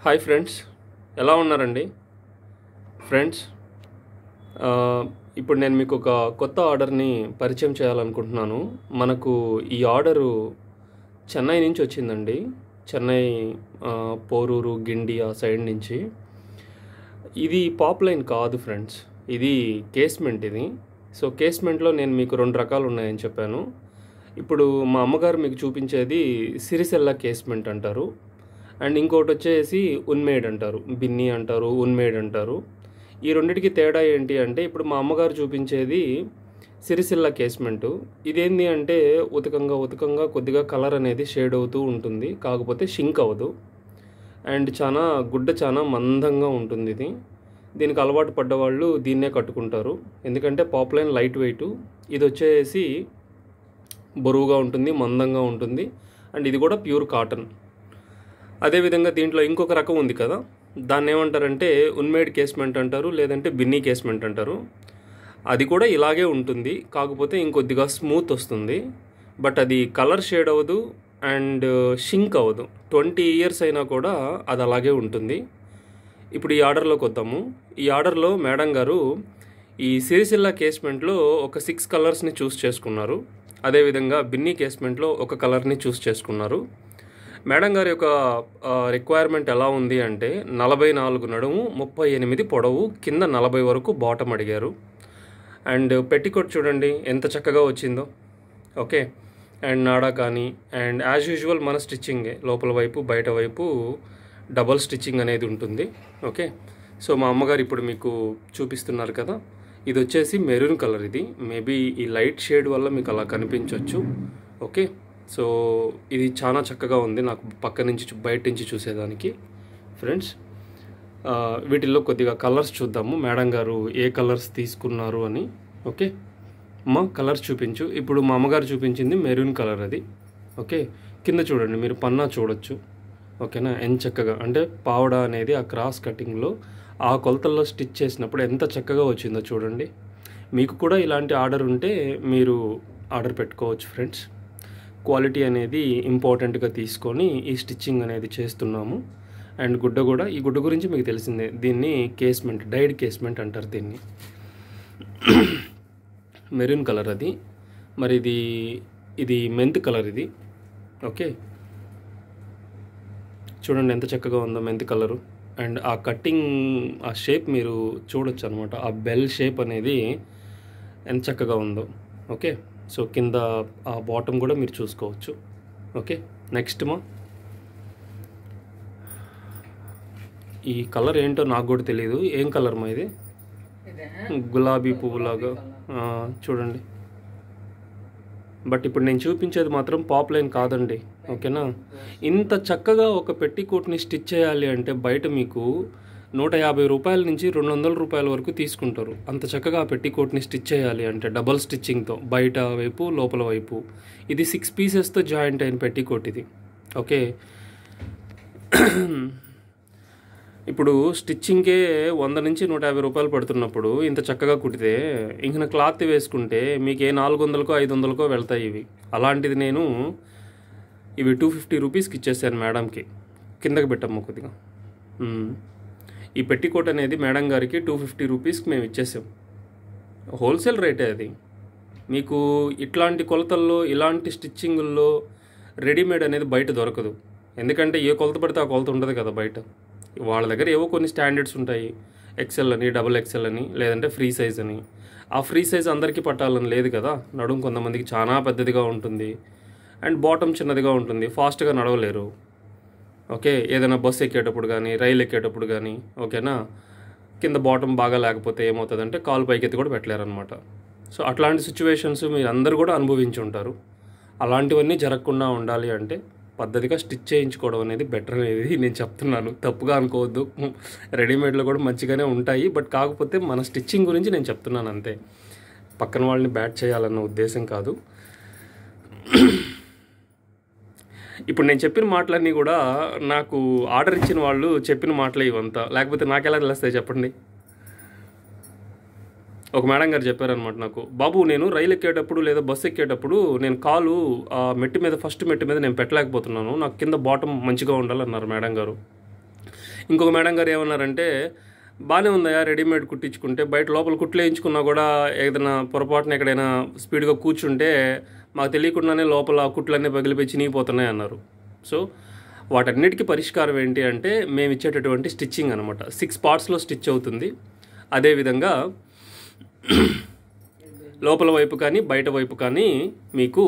Hi friends, ఎలా ఉన్నారండి friends? ఇప్పుడు నేను మీకు ఒక కొత్త ఆర్డర్ని పరిచయం చేయాలనుకుంటున్నాను. మనకు ఈ ఆర్డరు చెన్నై నుంచి వచ్చిందండి. చెన్నై, పోరూరు, గిండి ఆ సైడ్ నుంచి. ఇది పాప్ లైన్ కాదు ఫ్రెండ్స్, ఇది కేస్మెంట్. ఇది సో కేస్మెంట్లో నేను మీకు 2 రకాలు ఉన్నాయని చెప్పాను. ఇప్పుడు మా అమ్మగారు మీకు చూపించేది సిరిసెల్ల కేస్మెంట్ అంటారు, అండ్ ఇంకోటి వచ్చేసి ఉన్మేడ్ అంటారు, బిన్నీ అంటారు, ఉన్మేడ్ అంటారు. ఈ రెండిటికి తేడా ఏంటి అంటే, ఇప్పుడు మా అమ్మగారు చూపించేది సిరిసిల్ల కేస్మెంటు. ఇదేంటి అంటే ఉతకంగా కొద్దిగా కలర్ అనేది షేడ్ అవుతూ ఉంటుంది, కాకపోతే షింక్ అవ్వదు. అండ్ చాలా మందంగా ఉంటుంది. దీనికి అలవాటు పడ్డవాళ్ళు దీన్నే కట్టుకుంటారు, ఎందుకంటే పాపులైన్ లైట్ వెయిట్. ఇది వచ్చేసి బరువుగా ఉంటుంది, మందంగా ఉంటుంది, అండ్ ఇది కూడా ప్యూర్ కాటన్. అదేవిధంగా దీంట్లో ఇంకొక రకం ఉంది కదా, దాన్ని ఏమంటారంటే ఉన్మేడ్ కేస్మెంట్ అంటారు, లేదంటే బిన్నీ కేస్మెంట్ అంటారు. అది కూడా ఇలాగే ఉంటుంది, కాకపోతే ఇంకొద్దిగా స్మూత్ వస్తుంది. బట్ అది కలర్ షేడ్ అవ్వదు అండ్ షింక్ అవ్వదు. 20 years అయినా కూడా అది అలాగే ఉంటుంది. ఇప్పుడు ఈ ఆర్డర్లోకి వద్దాము. ఈ ఆర్డర్లో మేడం గారు ఈ సిరిసిల్ల కేస్మెంట్లో ఒక 6 కలర్స్ని చూస్ చేసుకున్నారు. అదేవిధంగా బిన్నీ కేస్మెంట్లో ఒక కలర్ని చూస్ చేసుకున్నారు. మేడం గారి యొక్క రిక్వైర్మెంట్ ఎలా ఉంది అంటే 44 నడుము, 38 పొడవు, కింద 40 వరకు బాటమ్ అడిగారు. అండ్ పెట్టికోట్ చూడండి ఎంత చక్కగా వచ్చిందో. ఓకే, అండ్ నాడా కానీ, అండ్ యాజ్ యూజువల్ మన స్టిచ్చింగే, లోపల వైపు బయట వైపు డబల్ స్టిచ్చింగ్ అనేది ఉంటుంది. ఓకే, సో మా అమ్మగారు ఇప్పుడు మీకు చూపిస్తున్నారు కదా, ఇది వచ్చేసి మెరూన్ కలర్. ఇది మేబీ ఈ లైట్ షేడ్ వల్ల మీకు అలా కనిపించవచ్చు. ఓకే, సో ఇది చాలా చక్కగా ఉంది నాకు పక్క నుంచి బయట నుంచి చూసేదానికి. ఫ్రెండ్స్, వీటిల్లో కొద్దిగా కలర్స్ చూద్దాము, మేడం గారు ఏ కలర్స్ తీసుకున్నారు అని. ఓకే అమ్మ, కలర్స్ చూపించు. ఇప్పుడు మా అమ్మగారు చూపించింది మెరూన్ కలర్ అది. ఓకే, కింద చూడండి, మీరు పన్నా చూడొచ్చు. ఓకేనా, ఎంత చక్కగా అంటే పావడ అనేది ఆ క్రాస్ కటింగ్లో ఆ కొలతల్లో స్టిచ్ చేసినప్పుడు ఎంత చక్కగా వచ్చిందో చూడండి. మీకు కూడా ఇలాంటి ఆర్డర్ ఉంటే మీరు ఆర్డర్ పెట్టుకోవచ్చు ఫ్రెండ్స్. క్వాలిటీ అనేది ఇంపార్టెంట్గా తీసుకొని ఈ స్టిచ్చింగ్ అనేది చేస్తున్నాము. అండ్ గుడ్డ కూడా, ఈ గుడ్డ గురించి మీకు తెలిసిందే, దీన్ని కేస్మెంట్, డైడ్ కేస్మెంట్ అంటారు దీన్ని. మెరూన్ కలర్ అది. మరి ఇది మెంత్ కలర్ ఇది. ఓకే, చూడండి ఎంత చక్కగా ఉందో మెంత్ కలరు. అండ్ ఆ కట్టింగ్, ఆ షేప్ మీరు చూడొచ్చు అనమాట, ఆ బెల్ షేప్ అనేది ఎంత చక్కగా ఉందో. ఓకే, సో కింద ఆ బాటమ్ కూడా మీరు చూసుకోవచ్చు. ఓకే, నెక్స్ట్ ఈ కలర్ ఏంటో నాకు కూడా తెలియదు. ఏం కలర్ మా ఇది? గులాబీ పువ్వులాగా చూడండి. బట్ ఇప్పుడు నేను చూపించేది మాత్రం పాప్ లైన్ కాదండి. ఓకేనా, ఇంత చక్కగా ఒక పెట్టికోట్ని స్టిచ్ చేయాలి అంటే బయట మీకు 150 రూపాయల నుంచి 200 రూపాయల వరకు తీసుకుంటారు. అంత చక్కగా ఆ పెట్టికోట్ని స్టిచ్ చేయాలి అంటే డబల్ స్టిచ్చింగ్తో, బయట వైపు లోపల వైపు. ఇది 6 పీసెస్తో జాయింట్ అయిన పెట్టికోట్ ఇది. ఓకే, ఇప్పుడు స్టిచ్చింగ్కే 100 నుంచి 150 రూపాయలు పడుతున్నప్పుడు ఇంత చక్కగా కుట్టితే ఇంక క్లాత్ వేసుకుంటే మీకు 400కో 500కో వెళ్తాయి ఇవి. అలాంటిది నేను ఇవి 250 రూపీస్కి ఇచ్చేసాను మేడంకి. కిందకి పెట్టాము కొద్దిగా. ఈ పెట్టికోట్ అనేది మేడం గారికి 250 రూపీస్కి మేము ఇచ్చేసాం. హోల్సేల్ రేటే అది. మీకు ఇట్లాంటి కొలతల్లో, ఇలాంటి స్టిచ్చింగుల్లో రెడీమేడ్ అనేది బయట దొరకదు. ఎందుకంటే ఏ కొలత పడితే ఆ కొలత ఉండదు కదా బయట. వాళ్ళ దగ్గర ఏవో కొన్ని స్టాండర్డ్స్ ఉంటాయి, ఎక్సెల్ అని, డబుల్ ఎక్సెల్ అని, లేదంటే ఫ్రీ సైజ్ అని. ఆ ఫ్రీ సైజ్ అందరికీ పట్టాలని లేదు కదా. నడుము కొంతమందికి చాలా పెద్దదిగా ఉంటుంది అండ్ బాటమ్ చిన్నదిగా ఉంటుంది, ఫాస్ట్గా నడవలేరు. ఓకే, ఏదైనా బస్సు ఎక్కేటప్పుడు కానీ, రైలు ఎక్కేటప్పుడు కానీ, ఓకేనా, కింద బాటమ్ బాగా లేకపోతే ఏమవుతుందంటే కాలు పైకెత్తి కూడా పెట్టలేరనమాట. సో అట్లాంటి సిచ్యువేషన్స్ మీరు అందరూ కూడా అనుభవించి ఉంటారు. అలాంటివన్నీ జరగకుండా ఉండాలి అంటే పద్ధతిగా స్టిచ్ చేయించుకోవడం అనేది బెటర్ అనేది నేను చెప్తున్నాను. తప్పుగా అనుకోవద్దు, రెడీమేడ్లో కూడా మంచిగానే ఉంటాయి. బట్ కాకపోతే మన స్టిచ్చింగ్ గురించి నేను చెప్తున్నాను అంతే, పక్కన వాళ్ళని బ్యాట్ చేయాలన్న ఉద్దేశం కాదు. ఇప్పుడు నేను చెప్పిన మాటలన్నీ కూడా నాకు ఆర్డర్ ఇచ్చిన వాళ్ళు చెప్పిన మాటలే ఇవంతా, లేకపోతే నాకు ఎలా తెలుస్తాయి చెప్పండి. ఒక మేడం గారు చెప్పారనమాట నాకు, బాబు నేను రైలు ఎక్కేటప్పుడు లేదా బస్సు ఎక్కేటప్పుడు నేను కాలు మెట్టి మీద, ఫస్ట్ మెట్టి మీద నేను పెట్టలేకపోతున్నాను, నాకు కింద బాటమ్ మంచిగా ఉండాలన్నారు మేడం గారు. ఇంకొక మేడం గారు ఏమన్నారంటే, బాగానే ఉందయా రెడీమేడ్ కుట్టించుకుంటే, బయట లోపల కుట్లు వేయించుకున్నా కూడా ఏదైనా పొరపాటున ఎక్కడైనా స్పీడ్గా కూర్చుంటే మాకు తెలియకుండానే లోపల కుట్లన్నీ పగిలిపోయి చినిగిపోతున్నాయి అన్నారు. సో వాటన్నిటికీ పరిష్కారం ఏంటి అంటే మేము ఇచ్చేటటువంటి స్టిచ్చింగ్ అనమాట. 6 పార్ట్స్లో స్టిచ్ అవుతుంది. అదేవిధంగా లోపల వైపు కానీ బయట వైపు కానీ మీకు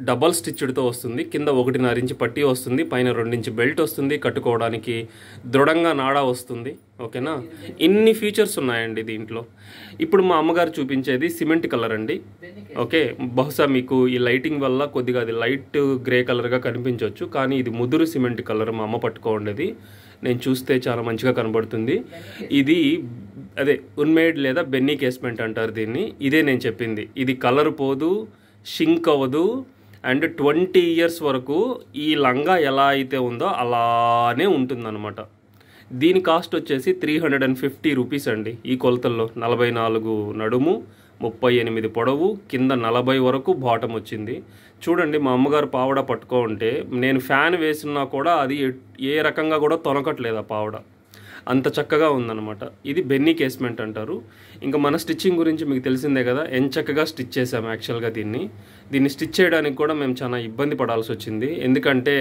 డబల్ స్టిచ్డ్తో వస్తుంది. కింద 1.5 ఇంచ్ పట్టీ వస్తుంది, పైన 2 ఇంచ్ బెల్ట్ వస్తుంది, కట్టుకోవడానికి దృఢంగా నాడా వస్తుంది. ఓకేనా, ఇన్ని ఫీచర్స్ ఉన్నాయండి దీంట్లో. ఇప్పుడు మా అమ్మగారు చూపించేది సిమెంట్ కలర్ అండి. ఓకే, బహుశా మీకు ఈ లైటింగ్ వల్ల కొద్దిగా అది లైట్ గ్రే కలర్గా కనిపించవచ్చు, కానీ ఇది ముదురు సిమెంట్ కలర్ మా అమ్మ పట్టుకోండేది. నేను చూస్తే చాలా మంచిగా కనబడుతుంది. ఇది అదే ఉన్మేడ్ లేదా బెన్నీ కేస్మెంట్ అంటారు దీన్ని. ఇదే నేను చెప్పింది. ఇది కలర్ పోదు, షింక్ అవ్వదు, అండ్ 20 ఇయర్స్ వరకు ఈ లంగా ఎలా అయితే ఉందో అలానే ఉంటుందన్నమాట. దీని కాస్ట్ వచ్చేసి 350 రూపీస్ అండి. ఈ కొలతల్లో 44 నడుము, 38 పొడవు, కింద 40 వరకు బాటమ్ వచ్చింది. చూడండి, మా అమ్మగారు పావడ పట్టుకో ఉంటే నేను ఫ్యాన్ వేసినా కూడా అది ఏ రకంగా కూడా తొనకట్లేదు ఆ పావడ, అంత చక్కగా ఉందన్నమాట. ఇది బెన్నీ కేస్మెంట్ అంటారు. ఇంకా మన స్టిచ్చింగ్ గురించి మీకు తెలిసిందే కదా, ఎంచక్కగా స్టిచ్ చేసాము. యాక్చువల్గా దీన్ని స్టిచ్ చేయడానికి కూడా మేము చాలా ఇబ్బంది పడాల్సి వచ్చింది. ఎందుకంటే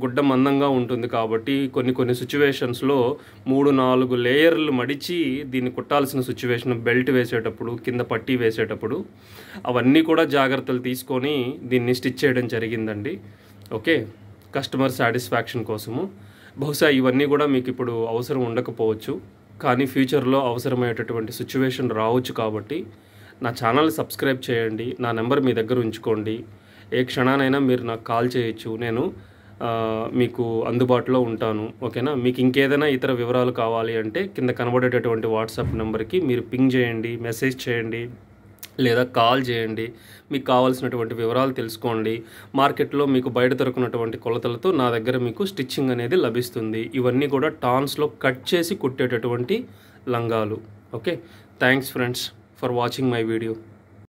గుడ్డ మందంగా ఉంటుంది కాబట్టి కొన్ని సిచ్యువేషన్స్లో 3-4 లేయర్లు మడిచి దీన్ని కుట్టాల్సిన సిచ్యువేషన్, బెల్ట్ వేసేటప్పుడు, కింద పట్టీ వేసేటప్పుడు అవన్నీ కూడా జాగ్రత్తలు తీసుకొని దీన్ని స్టిచ్ చేయడం జరిగిందండి. ఓకే, కస్టమర్ సాటిస్ఫాక్షన్ కోసము. బహుశా ఇవన్నీ కూడా మీకు ఇప్పుడు అవసరం ఉండకపోవచ్చు, కానీ ఫ్యూచర్లో అవసరమయ్యేటటువంటి సిచ్యువేషన్ రావచ్చు. కాబట్టి నా ఛానల్ సబ్స్క్రైబ్ చేయండి, నా నెంబర్ మీ దగ్గర ఉంచుకోండి. ఏ క్షణానైనా మీరు నాకు కాల్ చేయొచ్చు, నేను మీకు అందుబాటులో ఉంటాను. ఓకేనా, మీకు ఇంకేదైనా ఇతర వివరాలు కావాలి అంటే కింద కనబడేటటువంటి వాట్సాప్ నెంబర్కి మీరు పింగ్ చేయండి, మెసేజ్ చేయండి, లేదా కాల్ చేయండి. మీకు కావాల్సినటువంటి వివరాలు తెలుసుకోండి. మార్కెట్లో మీకు బయట దొరుకున్నటువంటి కొలతలతో నా దగ్గర మీకు స్టిచ్చింగ్ అనేది లభిస్తుంది. ఇవన్నీ కూడా టాన్స్లో కట్ చేసి కుట్టేటటువంటి లంగాలు. Okay, thanks friends for watching my video.